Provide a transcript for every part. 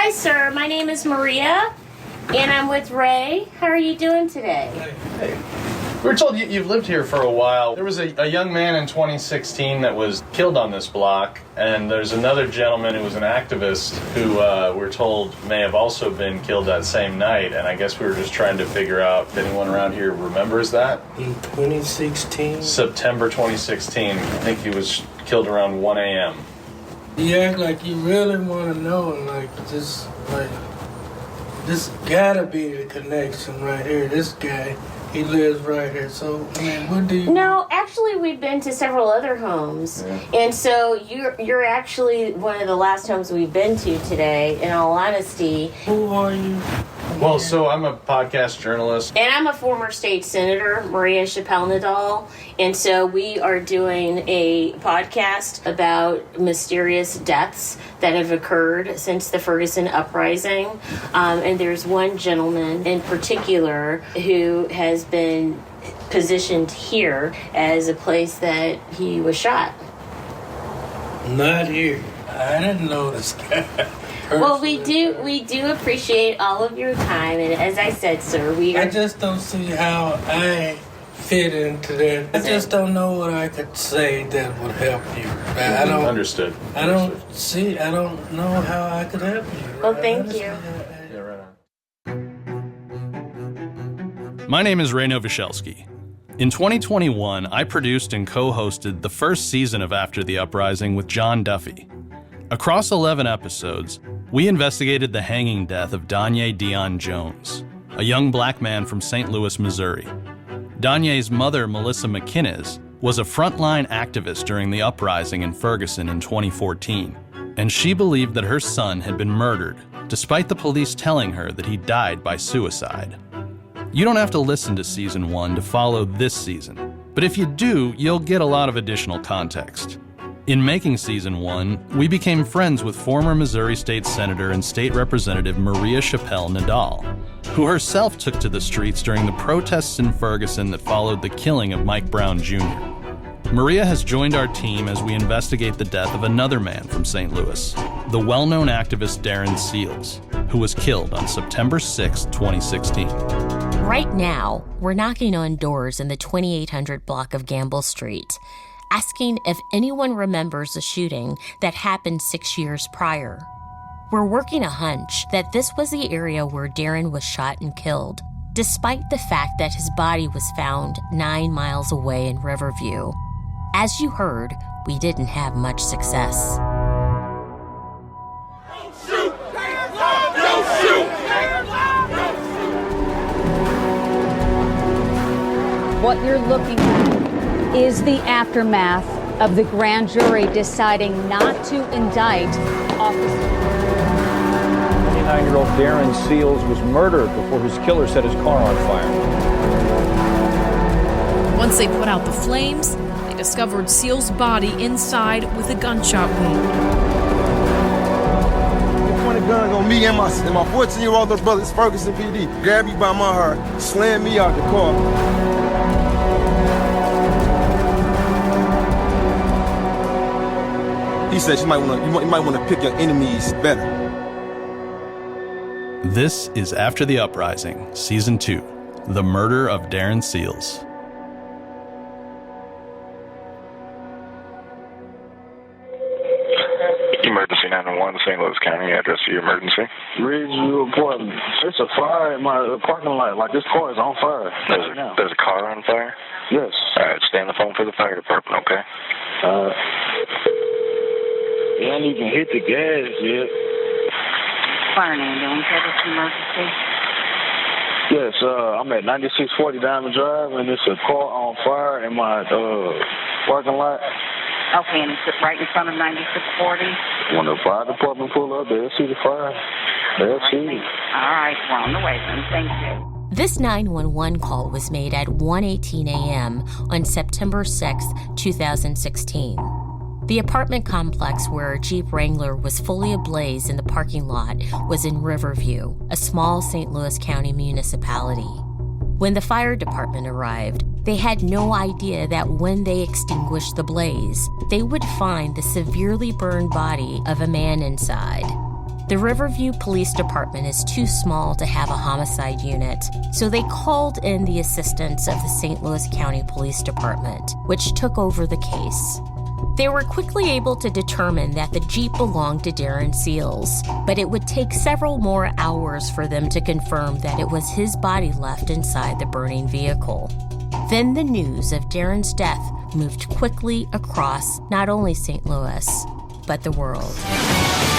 Hi, sir. My name is Maria, and I'm with Ray. How are you doing today? Hey. We were told you've lived here for a while. There was a young man in 2016 that was killed on this block, and there's another gentleman who was an activist who we're told may have also been killed that same night, and I guess we were just trying to figure out if anyone around here remembers that. In 2016? September 2016. I think he was killed around 1 a.m. You act like you really want to know, this gotta be the connection right here. This guy, he lives right here. So, what do you... No, actually, we've been to several other homes. Yeah. And so you're actually one of the last homes we've been to today, in all honesty. Who are you? Well, so I'm a podcast journalist. And I'm a former state senator, Maria Chappelle-Nadal. And so we are doing a podcast about mysterious deaths that have occurred since the Ferguson Uprising. And there's one gentleman in particular who has been positioned here as a place that he was shot. Not here. I didn't know this guy. Well, we do appreciate all of your time, and as I said, sir, I just don't see how I fit into that. I just don't know what I could say that would help you. I don't... Understood. I don't know how I could help you. Well, thank you. Yeah, right on. My name is Ray Nowosielski. In 2021, I produced and co-hosted the first season of After the Uprising with John Duffy. Across 11 episodes, we investigated the hanging death of Danye Dion Jones, a young black man from St. Louis, Missouri. Danye's mother, Melissa McInnes, was a frontline activist during the uprising in Ferguson in 2014, and she believed that her son had been murdered, despite the police telling her that he died by suicide. You don't have to listen to Season 1 to follow this season, but if you do, you'll get a lot of additional context. In making Season 1, we became friends with former Missouri State Senator and State Representative Maria Chappelle-Nadal, who herself took to the streets during the protests in Ferguson that followed the killing of Mike Brown Jr. Maria has joined our team as we investigate the death of another man from St. Louis, the well-known activist Darren Seals, who was killed on September 6, 2016. Right now, we're knocking on doors in the 2800 block of Gamble Street, asking if anyone remembers a shooting that happened 6 years prior. We're working a hunch that this was the area where Darren was shot and killed, despite the fact that his body was found 9 miles away in Riverview. As you heard, we didn't have much success. Don't shoot! Don't shoot! What you're looking at is the aftermath of the grand jury deciding not to indict officers. 29-year-old Darren Seals was murdered before his killer set his car on fire. Once they put out the flames, they discovered Seals' body inside with a gunshot wound. They pointed guns on me and my 14-year-old little brother, it's Ferguson PD. Grabbed me by my heart, slammed me out the car. He said you might want to pick your enemies better. This is After the Uprising, Season 2, The Murder of Darren Seals. Emergency 911, St. Louis County, address of your emergency. Read your appointment. It's a fire in my parking lot. Like, this car is on fire. There's a car on fire? Yes. All right, stay on the phone for the fire department, okay? You ain't even hit the gas yet. Fire and ambulance, emergency. Yes, I'm at 9640 Diamond Drive, and it's a car on fire in my parking lot. Okay, and it's right in front of 9640. When the fire department pull up, they'll see the fire. They'll see it. All right, we're on the way then. Thank you. This 911 call was made at 1:18 a.m. on September 6, 2016. The apartment complex where a Jeep Wrangler was fully ablaze in the parking lot was in Riverview, a small St. Louis County municipality. When the fire department arrived, they had no idea that when they extinguished the blaze, they would find the severely burned body of a man inside. The Riverview Police Department is too small to have a homicide unit, so they called in the assistance of the St. Louis County Police Department, which took over the case. They were quickly able to determine that the Jeep belonged to Darren Seals, but it would take several more hours for them to confirm that it was his body left inside the burning vehicle. Then the news of Darren's death moved quickly across not only St. Louis, but the world.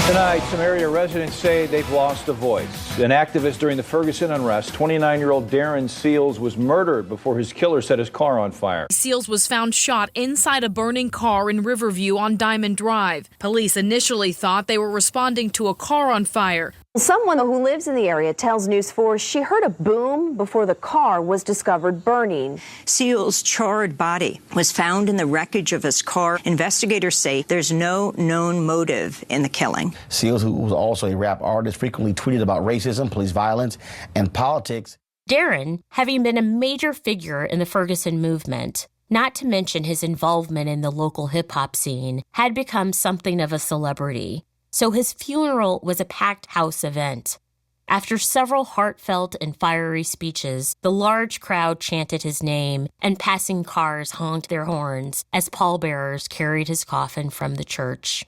Tonight, some area residents say they've lost a voice. An activist during the Ferguson unrest, 29-year-old Darren Seals, was murdered before his killer set his car on fire. Seals was found shot inside a burning car in Riverview on Diamond Drive. Police initially thought they were responding to a car on fire. Someone who lives in the area tells News 4 she heard a boom before the car was discovered burning. Seals' charred body was found in the wreckage of his car. Investigators say there's no known motive in the killing. Seals, who was also a rap artist, frequently tweeted about racism, police violence, and politics. Darren, having been a major figure in the Ferguson movement, not to mention his involvement in the local hip-hop scene, had become something of a celebrity. So his funeral was a packed house event. After several heartfelt and fiery speeches, the large crowd chanted his name, and passing cars honked their horns as pallbearers carried his coffin from the church.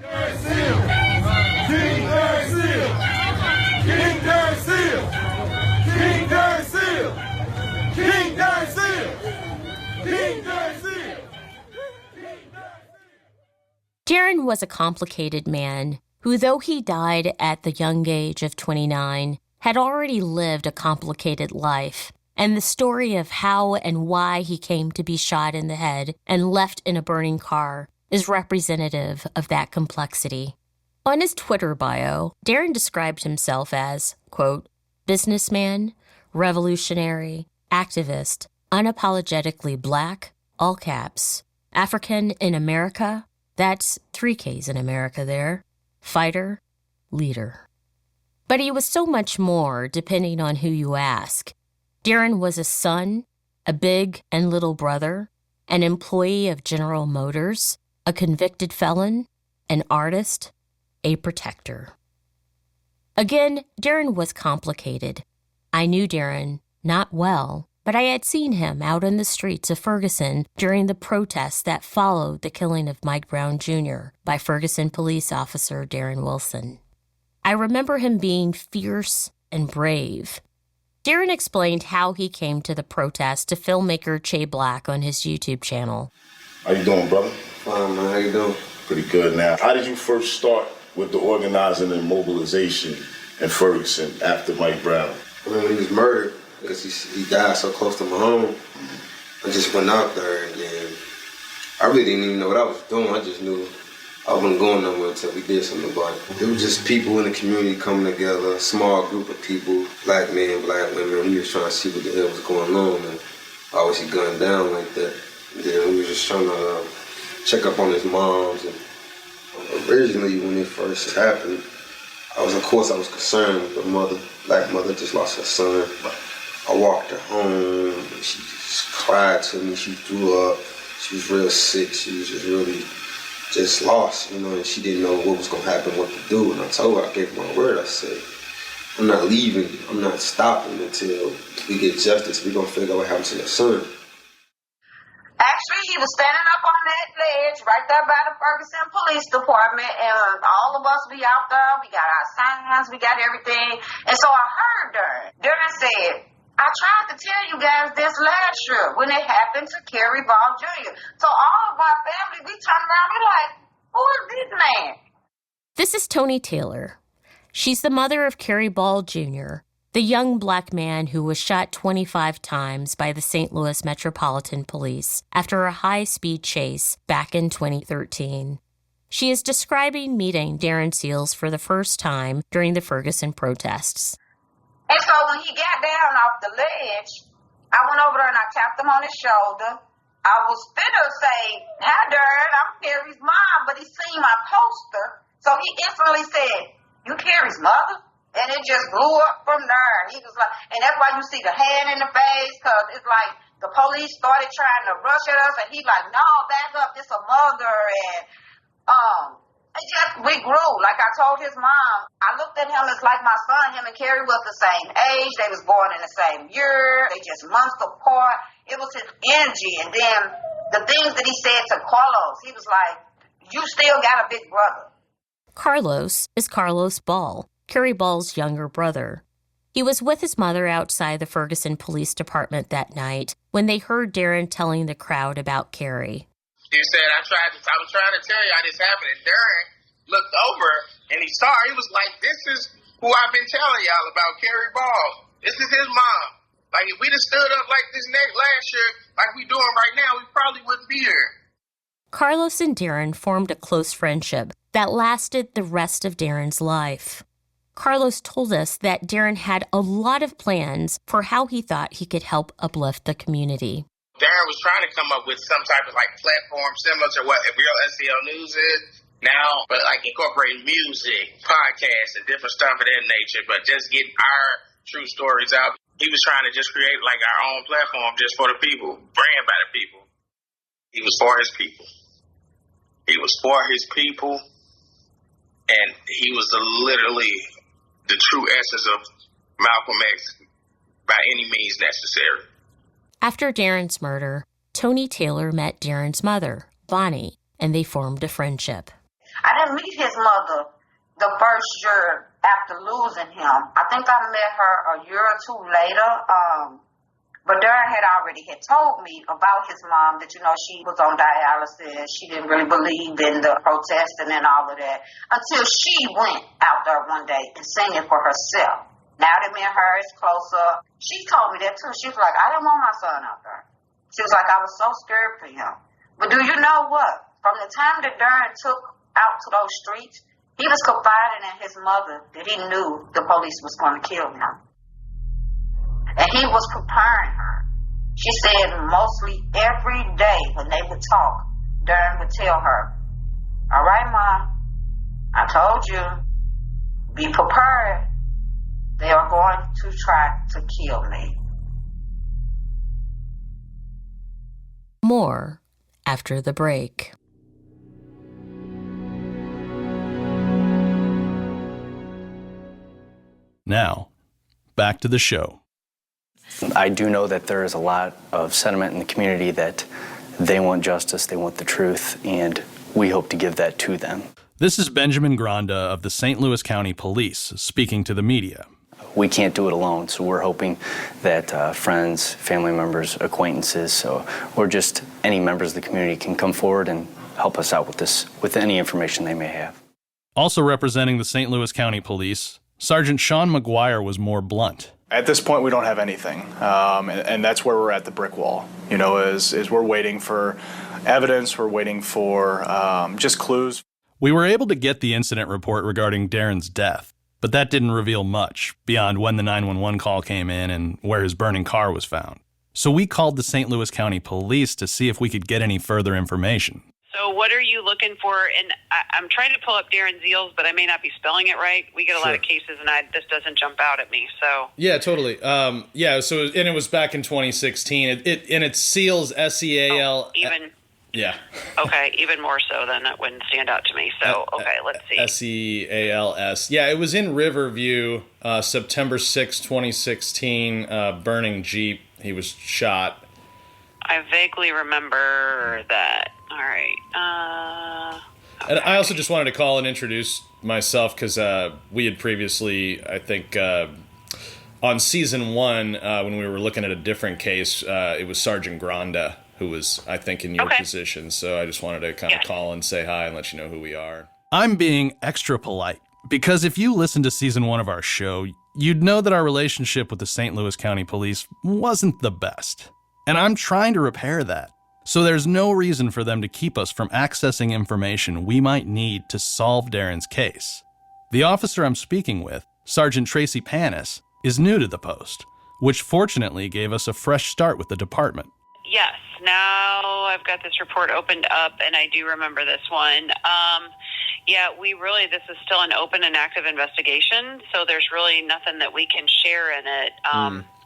King Darren Seals! King Darren Seals! King Darren Seals! King Darren Seals! King Darren Seals! King Darren Seals! Darren was a complicated man who, though he died at the young age of 29, had already lived a complicated life, and the story of how and why he came to be shot in the head and left in a burning car is representative of that complexity. On his Twitter bio, Darren described himself as, quote, businessman, revolutionary, activist, unapologetically black, all caps, African in America, that's 3 Ks in America there, fighter, leader. But he was so much more, depending on who you ask. Darren was a son, a big and little brother, an employee of General Motors, a convicted felon, an artist, a protector. Again, Darren was complicated. I knew Darren not well, but I had seen him out in the streets of Ferguson during the protests that followed the killing of Mike Brown Jr. by Ferguson police officer Darren Wilson. I remember him being fierce and brave. Darren explained how he came to the protest to filmmaker Che Black on his YouTube channel. How you doing, brother? Fine, man. How you doing? Pretty good now. How did you first start with the organizing and mobilization in Ferguson after Mike Brown? When he was murdered, because he died so close to my home, I just went out there and then I really didn't even know what I was doing. I just knew I wasn't going nowhere until we did something about it. It was just people in the community coming together, a small group of people, black men, black women. We was trying to see what the hell was going on, and I always see gunned down like that. And then we was just trying to check up on his moms. And originally, when it first happened, I was concerned with the mother. Black mother just lost her son. I walked her home, and she just cried to me. She threw up. She was real sick. She was just really just lost, you know, and she didn't know what was going to happen, what to do. And I told her, I gave her my word. I said, I'm not leaving. I'm not stopping until we get justice. We're going to figure out what happened to your son. Actually, he was standing up on that ledge right there by the Ferguson Police Department, and all of us, we out there, we got our signs, we got everything. And so I heard Darren. Darren said, I tried to tell you guys this last year when it happened to Kerry Ball Jr. So all of our family, we turned around, we're like, who is this man? This is Tony Taylor. She's the mother of Kerry Ball Jr., the young black man who was shot 25 times by the St. Louis Metropolitan Police after a high-speed chase back in 2013. She is describing meeting Darren Seals for the first time during the Ferguson protests. And so when he got down off the ledge, I went over there and I tapped him on his shoulder. I was finna say, hi, Darren, I'm Kerry's mom, but he seen my poster. So he instantly said, you Kerry's mother? And it just blew up from there. He was like, and that's why you see the hand in the face, because it's like the police started trying to rush at us, and he's like, no, back up, this a mother. And we grew. Like I told his mom, I looked at him as like my son. Him and Carrie was the same age. They was born in the same year. They just months apart. It was his energy. And then the things that he said to Carlos, he was like, you still got a big brother. Carlos is Carlos Ball, Carrie Ball's younger brother. He was with his mother outside the Ferguson Police Department that night when they heard Darren telling the crowd about Carrie. He said, I was trying to tell y'all this happened. And Darren looked over and he saw her. He was like, this is who I've been telling y'all about, Carrie Ball. This is his mom. Like, if we'd have stood up like this last year, like we doing right now, we probably wouldn't be here. Carlos and Darren formed a close friendship that lasted the rest of Darren's life. Carlos told us that Darren had a lot of plans for how he thought he could help uplift the community. Darren was trying to come up with some type of like platform similar to what Real SEL News is now, but like incorporating music, podcasts, and different stuff of that nature, but just getting our true stories out. He was trying to just create like our own platform just for the people, brand by the people. He was for his people. He was for his people, and he was literally the true essence of Malcolm X by any means necessary. After Darren's murder, Tony Taylor met Darren's mother, Bonnie, and they formed a friendship. I didn't meet his mother the first year after losing him. I think I met her a year or two later. But Darren had already told me about his mom that, she was on dialysis. She didn't really believe in the protesting and all of that until she went out there one day and sang it for herself. Now that me and her is closer, she told me that too. She was like, I didn't want my son out there. She was like, I was so scared for him. But do you know what? From the time that Darren took out to those streets, he was confiding in his mother that he knew the police was going to kill him. And he was preparing her. She said mostly every day when they would talk, Darren would tell her, all right, Mom, I told you, be prepared. They are going to try to kill me. More after the break. Now, back to the show. I do know that there is a lot of sentiment in the community that they want justice, they want the truth, and we hope to give that to them. This is Benjamin Granda of the St. Louis County Police speaking to the media. We can't do it alone, so we're hoping that friends, family members, acquaintances, or just any members of the community can come forward and help us out with this, with any information they may have. Also representing the St. Louis County Police, Sergeant Sean McGuire was more blunt. At this point, we don't have anything, and that's where we're at the brick wall. Is we're waiting for evidence, we're waiting for just clues. We were able to get the incident report regarding Darren's death, but that didn't reveal much beyond when the 911 call came in and where his burning car was found. So we called the St. Louis County Police to see if we could get any further information. So what are you looking for? And I'm trying to pull up Darren Seals, but I may not be spelling it right. We get a lot of cases, and this doesn't jump out at me. So yeah, totally. And it was back in 2016. It's Seals, S-E-A-L. Even yeah. Okay, even more so then that wouldn't stand out to me. So okay, let's see. S-E-A-L-S. Yeah, it was in Riverview, September 6, 2016. Burning Jeep. He was shot. I vaguely remember that. All right. And I also just wanted to call and introduce myself because we had previously, I think, on season 1, when we were looking at a different case, it was Sergeant Granda who was, I think, in your position. So I just wanted to kind of call and say hi and let you know who we are. I'm being extra polite because if you listened to season 1 of our show, you'd know that our relationship with the St. Louis County Police wasn't the best. And I'm trying to repair that. So there's no reason for them to keep us from accessing information we might need to solve Darren's case. The officer I'm speaking with, Sergeant Tracy Panis, is new to the post, which fortunately gave us a fresh start with the department. Yes, now I've got this report opened up, and I do remember this one. This is still an open and active investigation, so there's really nothing that we can share in it,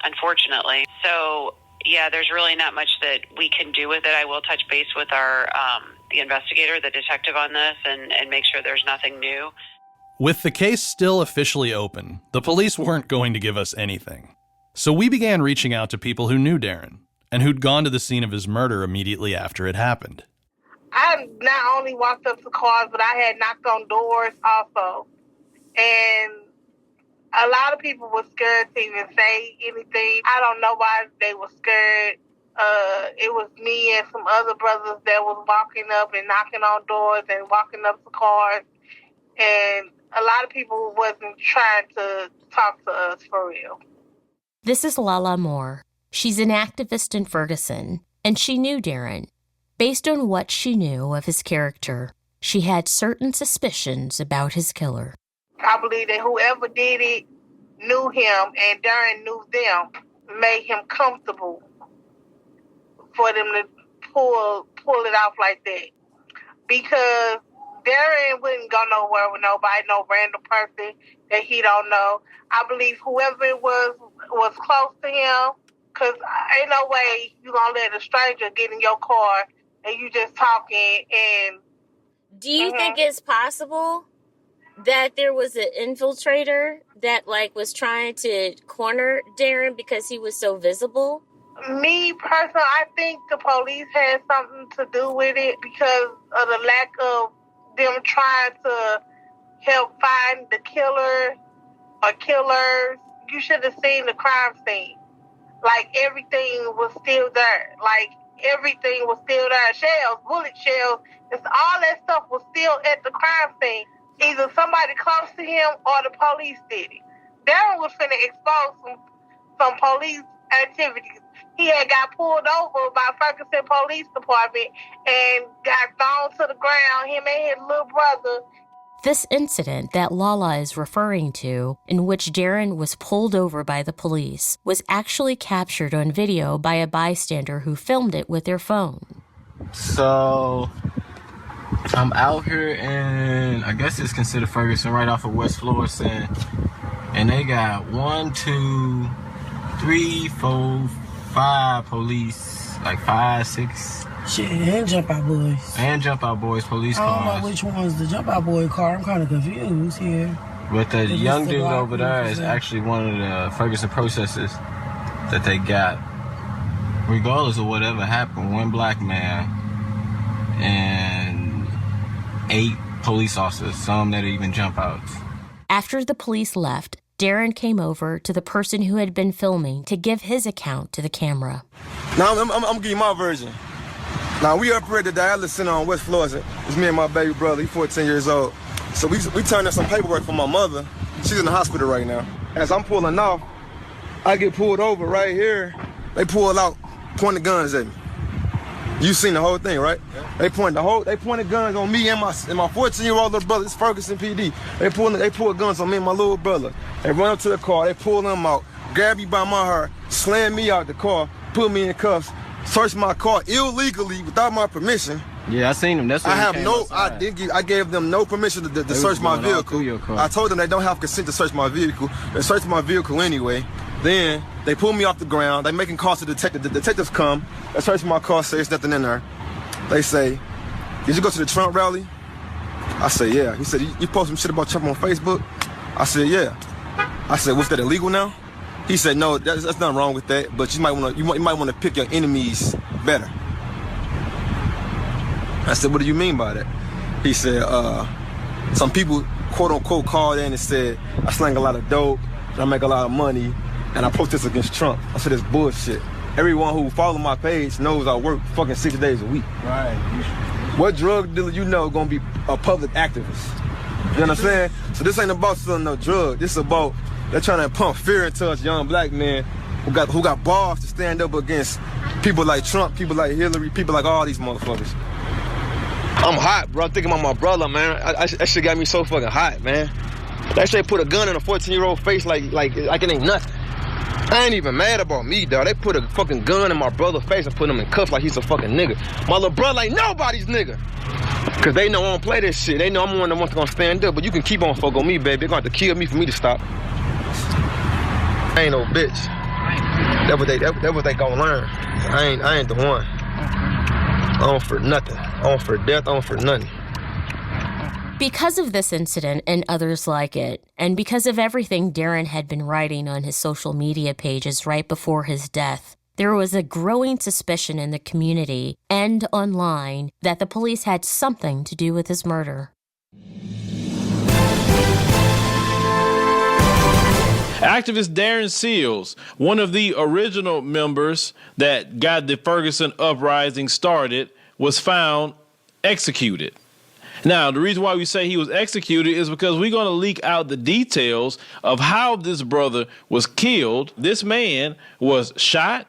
unfortunately. So, yeah, there's really not much that we can do with it. I will touch base with our the investigator, the detective on this, and make sure there's nothing new. With the case still officially open, the police weren't going to give us anything. So we began reaching out to people who knew Darren and who'd gone to the scene of his murder immediately after it happened. I not only walked up to cars, but I had knocked on doors also. And a lot of people were scared to even say anything. I don't know why they were scared. It was me and some other brothers that was walking up and knocking on doors and walking up to cars. And a lot of people wasn't trying to talk to us for real. This is Lala Moore. She's an activist in Ferguson, and she knew Darren. Based on what she knew of his character, she had certain suspicions about his killer. I believe that whoever did it knew him, and Darren knew them, made him comfortable for them to pull it off like that. Because Darren wouldn't go nowhere with nobody, no random person that he don't know. I believe whoever it was close to him, because ain't no way you gonna let a stranger get in your car and you just talking and... Do you think it's possible that there was an infiltrator that, was trying to corner Darren because he was so visible? Me, personally, I think the police had something to do with it because of the lack of them trying to help find the killer or killers. You should have seen the crime scene. Everything was still there. Everything was still there. Shells, bullet shells, all that stuff was still at the crime scene. Either somebody close to him or the police did it. Darren was finna expose some police activities. He had got pulled over by Ferguson Police Department and got thrown to the ground, him and his little brother. This incident that Lala is referring to, in which Darren was pulled over by the police, was actually captured on video by a bystander who filmed it with their phone. So, I'm out here in, I guess it's considered Ferguson, right off of West Florissant. And they got 1, 2, 3, 4, 5 police, 5, 6. Shit, and Jump Out Boys. And Jump Out Boys police cars. I don't know which one's the Jump Out Boy car. I'm kind of confused here. But the young dude over there is actually one of the Ferguson protesters that they got. Regardless of whatever happened, 1 black man and 8 police officers, some that even jump outs. After the police left, Darren came over to the person who had been filming to give his account to the camera. Now, I'm going to give you my version. Now, we up here at the dialysis center on West Florissant. It's me and my baby brother. He's 14 years old. So we turned in some paperwork for my mother. She's in the hospital right now. As I'm pulling off, I get pulled over right here. They pull out, pointed guns at me. You seen the whole thing, right? Yeah. They pointed guns on me and my 14-year-old little brother. It's Ferguson PD. They pulled guns on me and my little brother. They run up to the car. They pull them out, grab me by my hair, slam me out the car, put me in cuffs, search my car illegally without my permission. Yeah, I seen them. That's what I gave them no permission to search my vehicle. I told them they don't have consent to search my vehicle. They searched my vehicle anyway. Then they pull me off the ground. They making calls to the detective. The detectives come. They search my car, say there's nothing in there. They say, "Did you go to the Trump rally?" I said, "Yeah." He said, "You post some shit about Trump on Facebook?" I said, "Yeah." I said, "Was that illegal now?" He said, "No, there's nothing wrong with that, but you might want to pick your enemies better." I said, "What do you mean by that?" He said, "Some people, quote unquote, called in and said I slang a lot of dope, and I make a lot of money, and I protest against Trump." I said, "It's bullshit. Everyone who follow my page knows I work fucking 6 days a week. Right. What drug dealer you know gonna be a public activist? You know what I'm saying? So this ain't about selling no drug. This is about they're trying to pump fear into us young black men who got balls to stand up against people like Trump, people like Hillary, people like all these motherfuckers." I'm hot, bro. I'm thinking about my brother, man. That shit got me so fucking hot, man. That shit put a gun in a 14-year-old face like it ain't nothing. I ain't even mad about me, dog. They put a fucking gun in my brother's face and put him in cuffs like he's a fucking nigga. My little brother ain't nobody's nigga. Cause they know I don't play this shit. They know I'm one of the ones gonna stand up, but you can keep on fucking on me, baby. They're gonna have to kill me for me to stop. I ain't no bitch. That's what they gonna learn. I ain't the one. I don't for nothing. I don't for death. I don't for nothing. Because of this incident and others like it, and because of everything Darren had been writing on his social media pages right before his death, there was a growing suspicion in the community and online that the police had something to do with his murder. Activist Darren Seals, one of the original members that got the Ferguson Uprising started, was found executed. Now, the reason why we say he was executed is because we're going to leak out the details of how this brother was killed. This man was shot,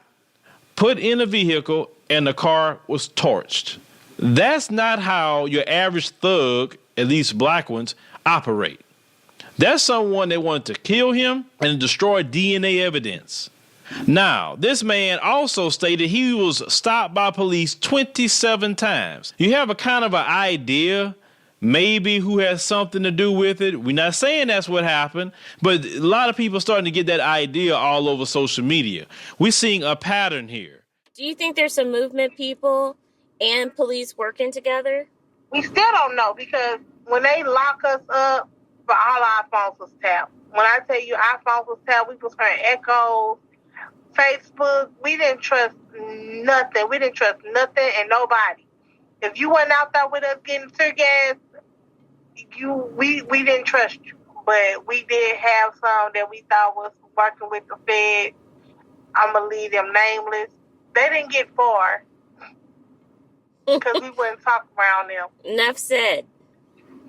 put in a vehicle, and the car was torched. That's not how your average thug, at least black ones, operate. That's someone that wanted to kill him and destroy DNA evidence. Now, this man also stated he was stopped by police 27 times. You have a kind of an idea, maybe who has something to do with it. We're not saying that's what happened, but a lot of people are starting to get that idea all over social media. We're seeing a pattern here. Do you think there's some movement people and police working together? We still don't know, because when they lock us up, for all our phones was tapped. When I tell you our phones was tapped, we was hearing echoes, Facebook. We didn't trust nothing. We didn't trust nothing and nobody. If you went out there with us getting tear gas, we didn't trust you. But we did have some that we thought was working with the Fed. I'm going to leave them nameless. They didn't get far because we wouldn't talk around them. Enough said.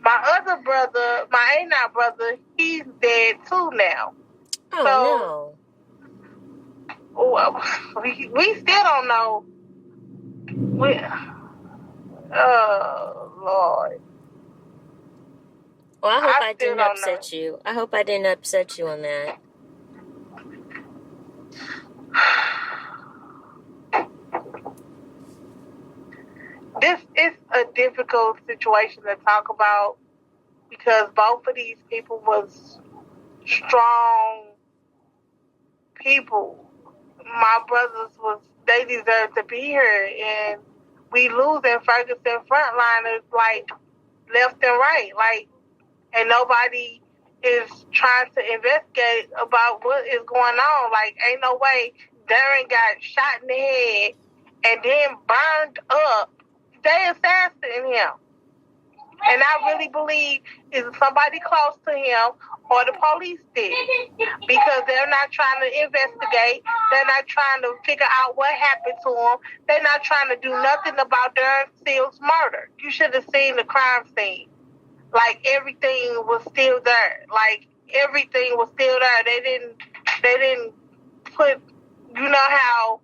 My other brother, my A9 brother, he's dead too now. Oh, no. Well, we still don't know. Oh, Lord. Well, I hope I didn't upset you. I hope I didn't upset you on that. This is a difficult situation to talk about because both of these people was strong people. My brothers they deserve to be here, and we losing Ferguson frontliners like left and right, and nobody is trying to investigate about what is going on. Ain't no way Darren got shot in the head and then burned up. They assassinated him. And I really believe it's somebody close to him or the police did. Because they're not trying to investigate. They're not trying to figure out what happened to him. They're not trying to do nothing about Darren Seals' murder. You should have seen the crime scene. Everything was still there. Everything was still there. They didn't put, you know how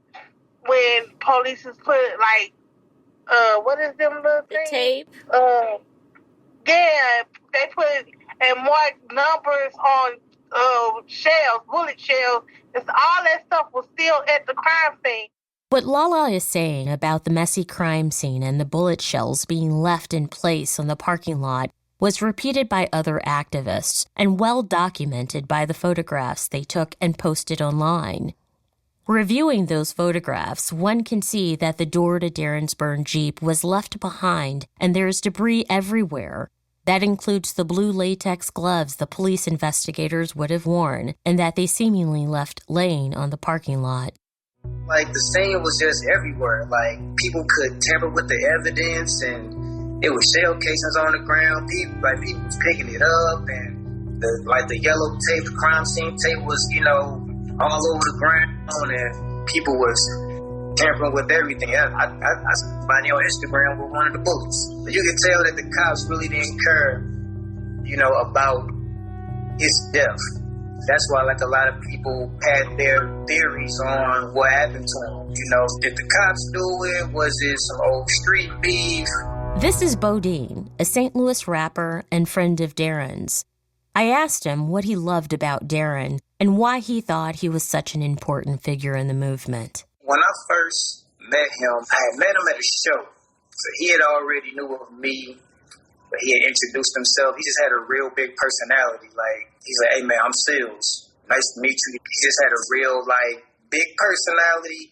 when police is put what is them little things? The tape? Yeah, they put and marked numbers on shells, bullet shells. All that stuff was still at the crime scene. What Lala is saying about the messy crime scene and the bullet shells being left in place on the parking lot was repeated by other activists and well documented by the photographs they took and posted online. Reviewing those photographs, one can see that the door to Darren's burned Jeep was left behind and there's debris everywhere. That includes the blue latex gloves the police investigators would have worn and that they seemingly left laying on the parking lot. The scene was just everywhere. People could tamper with the evidence, and there was shell casings on the ground. People was picking it up, and the yellow tape, the crime scene tape was, all over the ground, and people was tampering with everything. I found on Instagram with one of the bullets. But you could tell that the cops really didn't care, about his death. That's why, a lot of people had their theories on what happened to him. Did the cops do it? Was it some old street beef? This is Bodine, a St. Louis rapper and friend of Darren's. I asked him what he loved about Darren and why he thought he was such an important figure in the movement. When I first met him, I had met him at a show. So he had already knew of me, but he had introduced himself. He just had a real big personality. He's like, "Hey man, I'm Seals. Nice to meet you." He just had a real, big personality,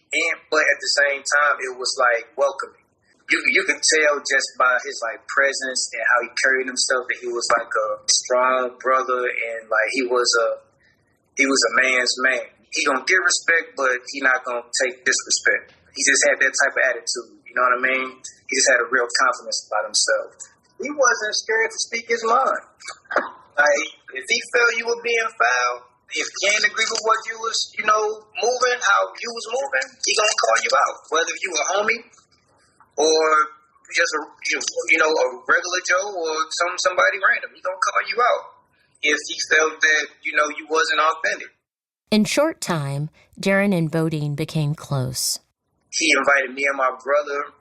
but at the same time, it was welcoming. you could tell just by his like presence and how he carried himself that he was like a strong brother, and like he was a man's man. He gonna get respect, but he not gonna take disrespect. He just had that type of attitude. You know what I mean? He just had a real confidence about himself. He wasn't scared to speak his mind. Like if he felt you were being foul, if he ain't agree with what you was, moving, how you was moving, he gonna call you out. Whether you a homie or just a regular Joe or somebody random, he gonna call you out if he felt that you wasn't authentic. In short time, Darren and Bodine became close. He invited me and my brother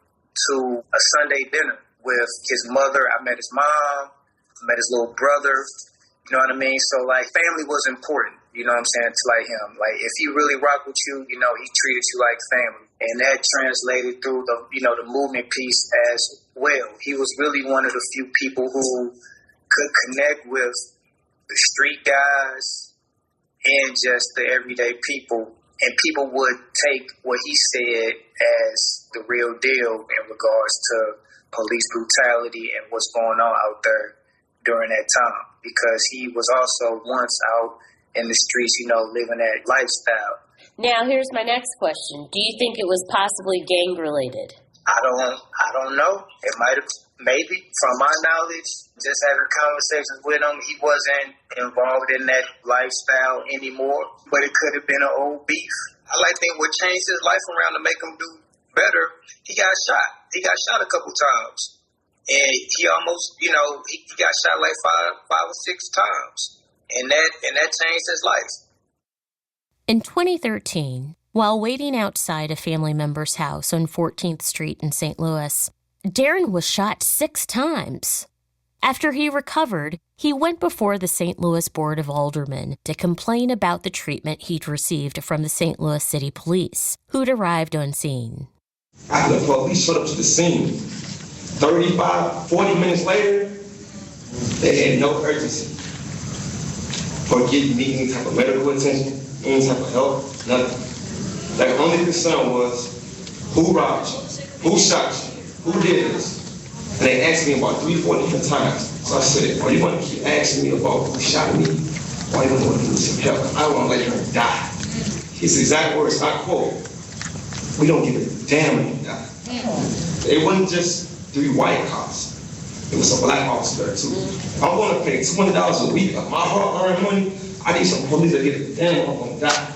to a Sunday dinner with his mother. I met his mom, I met his little brother. You know what I mean? So, like, family was important, you know what I'm saying, to, like, him. Like, if he really rocked with you, he treated you like family. And that translated through the movement piece as well. He was really one of the few people who could connect with the street guys and just the everyday people. And people would take what he said as the real deal in regards to police brutality and what's going on out there during that time, because he was also once out in the streets, living that lifestyle. Now, here's my next question. Do you think it was possibly gang-related? I don't know. It might have, maybe, from my knowledge, just having conversations with him, he wasn't involved in that lifestyle anymore, but it could have been an old beef. I like to think what changed his life around to make him do better, he got shot. He got shot a couple times. And he almost, he got shot like five or six times. And that changed his life. In 2013, while waiting outside a family member's house on 14th Street in St. Louis, Darren was shot 6 times. After he recovered, he went before the St. Louis Board of Aldermen to complain about the treatment he'd received from the St. Louis City Police, who'd arrived on scene. After the police showed up to the scene, 35, 40 minutes later, they had no urgency for getting me any type of medical attention, any type of help, nothing. Their only concern was, who robbed you? Who shot you? Who did this? And they asked me about 3-4 different times. So I said, you want to keep asking me about who shot me? Why you want to give me some help? I don't want to let her die. His exact words, I quote, we don't give a damn when you die. It wasn't just 3 white cops. It was a black officer there too. If I'm going to pay $20 a week of my hard-earned money, I need some police to give a damn I'm going to die.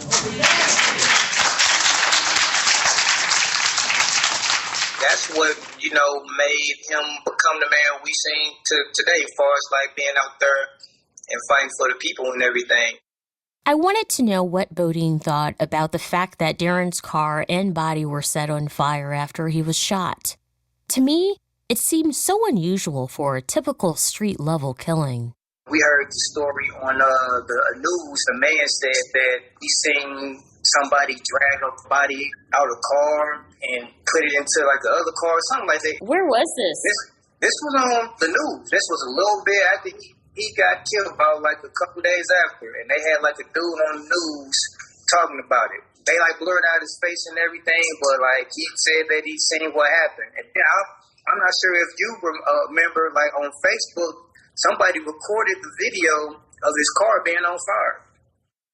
That's what, made him become the man we seen today as far as like being out there and fighting for the people and everything. I wanted to know what Bodine thought about the fact that Darren's car and body were set on fire after he was shot. To me, it seemed so unusual for a typical street-level killing. We heard the story on the news. The man said that he seen somebody drag a body out of a car and put it into like the other car or something like that. Where was this? This was on the news. This was a little bit after he got killed, about like a couple days after. And they had like a dude on the news talking about it. They like blurred out his face and everything, but like he said that he seen what happened. And I'm not sure if you remember, like on Facebook, somebody recorded the video of his car being on fire.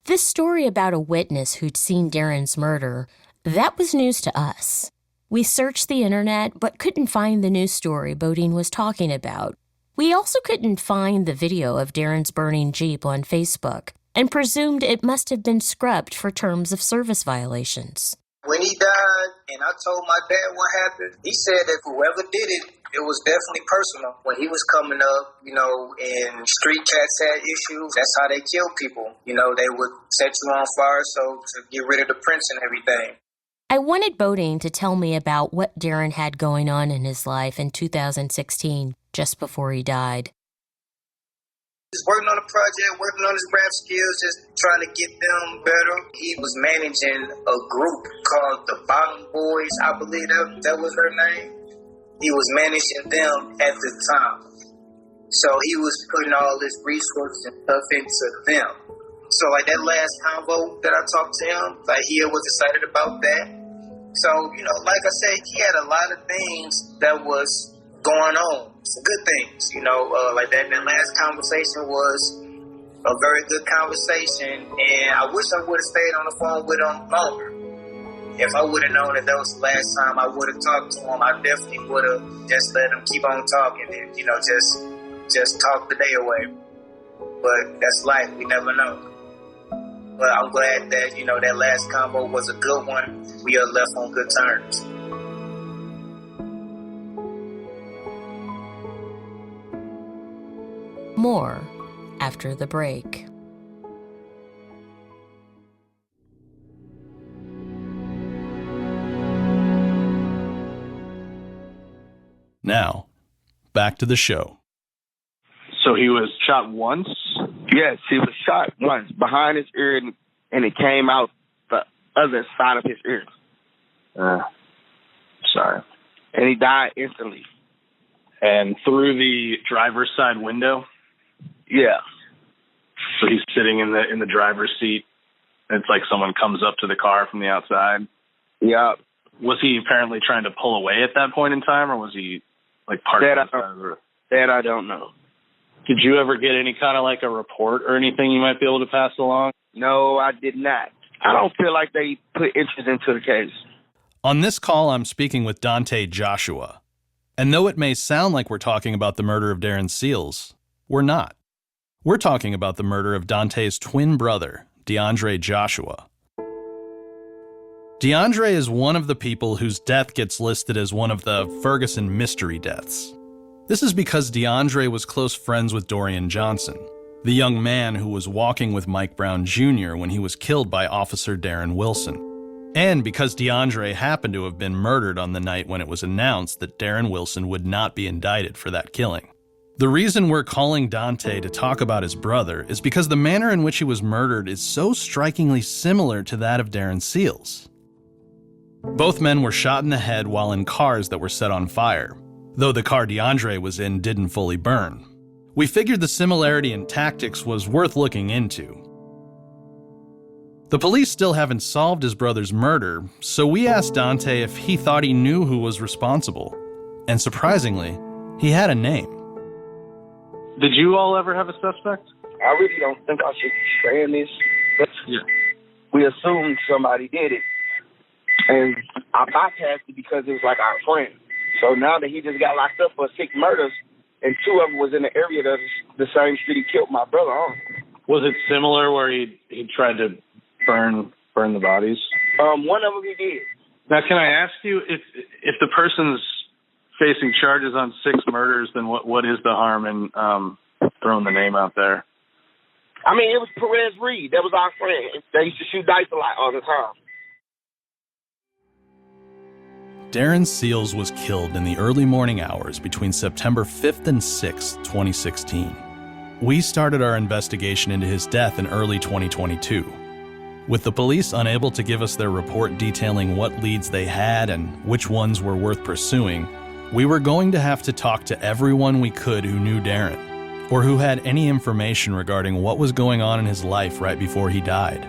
This story about a witness who'd seen Darren's murder, that was news to us. We searched the internet, but couldn't find the news story Bodine was talking about. We also couldn't find the video of Darren's burning Jeep on Facebook, and presumed it must have been scrubbed for terms of service violations. When he died, and I told my dad what happened, he said that whoever did it, it was definitely personal. When he was coming up, and street cats had issues, that's how they kill people. They would set you on fire to get rid of the prints and everything. I wanted Bodine to tell me about what Darren had going on in his life in 2016, just before he died. He's working on a project, working on his rap skills, just trying to get them better. He was managing a group called the Bottom Boys, I believe that was their name. He was managing them at the time. So he was putting all his resources and stuff into them. So like that last convo that I talked to him, like he was excited about that. So, like I said, he had a lot of things that was going on, some good things, like that last conversation was a very good conversation, and I wish I would have stayed on the phone with him longer. If I would have known that was the last time I would have talked to him, I definitely would have just let him keep on talking and, just talk the day away. But that's life, we never know. But I'm glad that, that last combo was a good one. We are left on good terms. More after the break. Now, back to the show. So he was shot once? Yes, he was shot once behind his ear, and it came out the other side of his ear. Sorry. And he died instantly. And through the driver's side window? Yeah. So he's sitting in the driver's seat. It's like someone comes up to the car from the outside. Yeah. Was he apparently trying to pull away at that point in time, or was he parked? That I don't know. Did you ever get any kind of a report or anything you might be able to pass along? No, I did not. I don't feel like they put interest into the case. On this call, I'm speaking with Dante Joshua. And though it may sound like we're talking about the murder of Darren Seals, we're not. We're talking about the murder of Dante's twin brother, DeAndre Joshua. DeAndre is one of the people whose death gets listed as one of the Ferguson mystery deaths. This is because DeAndre was close friends with Dorian Johnson, the young man who was walking with Mike Brown Jr. when he was killed by Officer Darren Wilson. And because DeAndre happened to have been murdered on the night when it was announced that Darren Wilson would not be indicted for that killing. The reason we're calling Dante to talk about his brother is because the manner in which he was murdered is so strikingly similar to that of Darren Seals. Both men were shot in the head while in cars that were set on fire, though the car DeAndre was in didn't fully burn. We figured the similarity in tactics was worth looking into. The police still haven't solved his brother's murder, so we asked Dante if he thought he knew who was responsible. And surprisingly, he had a name. Did you all ever have a suspect? I really don't think I should be saying this, but we assumed somebody did it. And I bypassed it because it was like our friend. So now that he just got locked up for 6 murders, and 2 of them was in the area that's the same street he killed my brother on. Was it similar where he tried to burn the bodies? One of them he did. Now, can I ask you, if the person's facing charges on 6 murders, then what is the harm in throwing the name out there? I mean, it was Perez Reed. That was our friend. They used to shoot dice a lot all the time. Darren Seals was killed in the early morning hours between September 5th and 6th, 2016. We started our investigation into his death in early 2022. With the police unable to give us their report detailing what leads they had and which ones were worth pursuing, we were going to have to talk to everyone we could who knew Darren, or who had any information regarding what was going on in his life right before he died.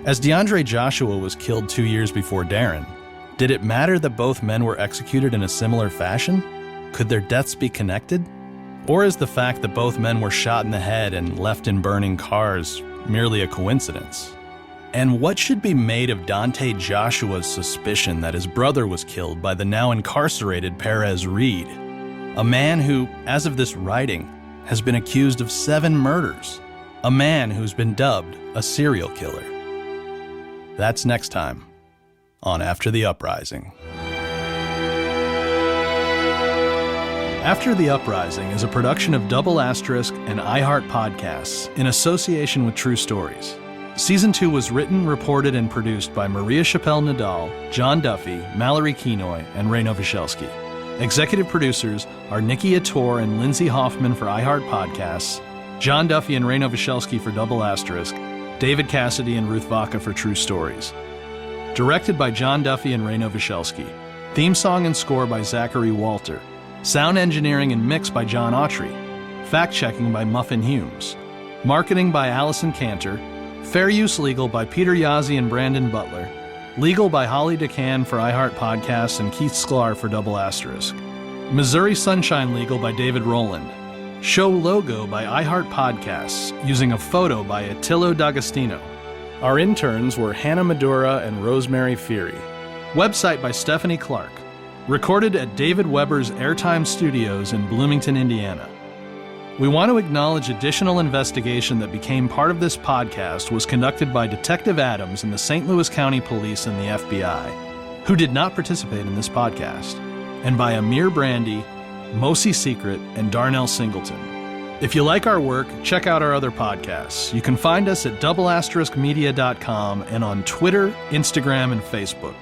As DeAndre Joshua was killed 2 years before Darren, did it matter that both men were executed in a similar fashion? Could their deaths be connected? Or is the fact that both men were shot in the head and left in burning cars merely a coincidence? And what should be made of Dante Joshua's suspicion that his brother was killed by the now incarcerated Perez Reed, a man who, as of this writing, has been accused of 7 murders, a man who's been dubbed a serial killer? That's next time on After the Uprising. After the Uprising is a production of Double Asterisk and iHeart Podcasts in association with True Stories. Season 2 was written, reported, and produced by Maria Chappelle-Nadal, John Duffy, Mallory Kenoy, and Ray Nowosielski. Executive producers are Nikki Attore and Lindsay Hoffman for iHeart Podcasts, John Duffy and Ray Nowosielski for Double Asterisk, David Cassidy and Ruth Vaca for True Stories. Directed by John Duffy and Ray Nowosielski. Theme song and score by Zachary Walter. Sound engineering and mix by John Autry. Fact-checking by Muffin Humes. Marketing by Allison Cantor. Fair Use Legal by Peter Yazzie and Brandon Butler. Legal by Holly DeCan for iHeart Podcasts and Keith Sklar for Double Asterisk. Missouri Sunshine Legal by David Rowland. Show logo by iHeart Podcasts using a photo by Attilio D'Agostino. Our interns were Hannah Madura and Rosemary Feary. Website by Stephanie Clark. Recorded at David Weber's Airtime Studios in Bloomington, Indiana. We want to acknowledge additional investigation that became part of this podcast was conducted by Detective Adams in the St. Louis County Police and the FBI, who did not participate in this podcast, and by Amir Brandy, Mosi Secret, and Darnell Singleton. If you like our work, check out our other podcasts. You can find us at doubleasteriskmedia.com and on Twitter, Instagram, and Facebook.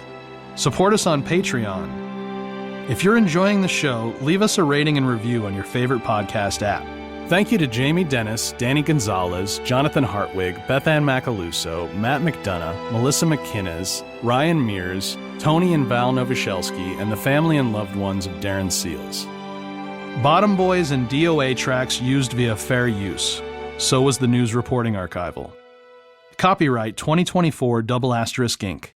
Support us on Patreon. If you're enjoying the show, leave us a rating and review on your favorite podcast app. Thank you to Jamie Dennis, Danny Gonzalez, Jonathan Hartwig, Beth Ann Macaluso, Matt McDonough, Melissa McKinnis, Ryan Mears, Tony and Val Nowosielski, and the family and loved ones of Darren Seals. Bottom Boys and DOA tracks used via fair use. So was the news reporting archival. Copyright 2024 Double Asterisk Inc.